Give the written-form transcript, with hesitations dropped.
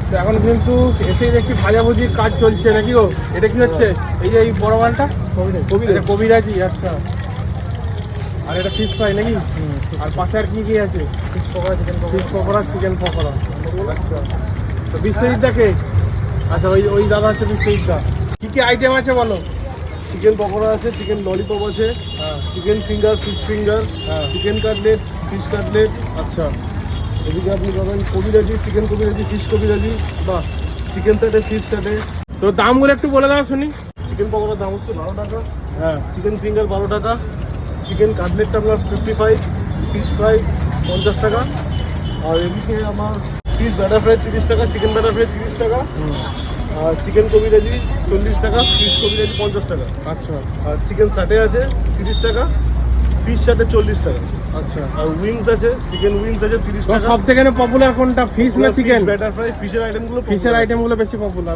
তো এখন কিন্তু এসে দেখছি ভাজাভুজির কাজ চলছে নাকি গো? এটা কি হচ্ছে? এই যে এই বড় মালটা কবিরাজি। আচ্ছা, আর এটা ফিশ ফ্রাই নাকি? আর পাশে আর কি কি আছে? Fish pakora, chicken pakora. আচ্ছা, তো বিশ্বজিৎদা কে? আচ্ছা, ওই দাদা হচ্ছে বিশ্বজিৎদা। কি কি আইটেম আছে বলো? চিকেন পকোড়া আছে, চিকেন ললিপপ আছে, chicken finger, fish finger, chicken cutlet, fish cutlet. আচ্ছা, এদিকে আপনি পাবেন কবিরাজি, চিকেন কবিরাজি, ফিশ কবিরাজি, বাহ। Chicken স্যাটে, fish স্যাটে। তো দামগুলো একটু বলে দাও শুনি। চিকেন পকোড়ার দাম হচ্ছে 12 টাকা, হ্যাঁ, চিকেন ফিঙ্গার 12 টাকা, চিকেন কাটলেটটা আপনার 55, ফিশ ফ্রাই 50 টাকা, আর এদিকে আমার ফিশ ব্যাটার ফ্রাই 30 টাকা, চিকেন ব্যাটার ফ্রাই 30 টাকা, আর চিকেন কবিরাজি 40 টাকা, ফিশ কবিরাজি 50 টাকা। আচ্ছা আর চিকেন স্যাটে আছে 30 টাকা, ফিশ স্যাটে 40 টাকা। আচ্ছা। আর উইংস আছে, চিকেন উইংস আছে 30 তো টাকা। সব থেকে পপুলার কোনটা, ফিশ না চিকেন? ব্যাটার ফ্রাই, ফিশের আইটেমগুলো ফিশের আইটেমগুলো বেশি পপুলার।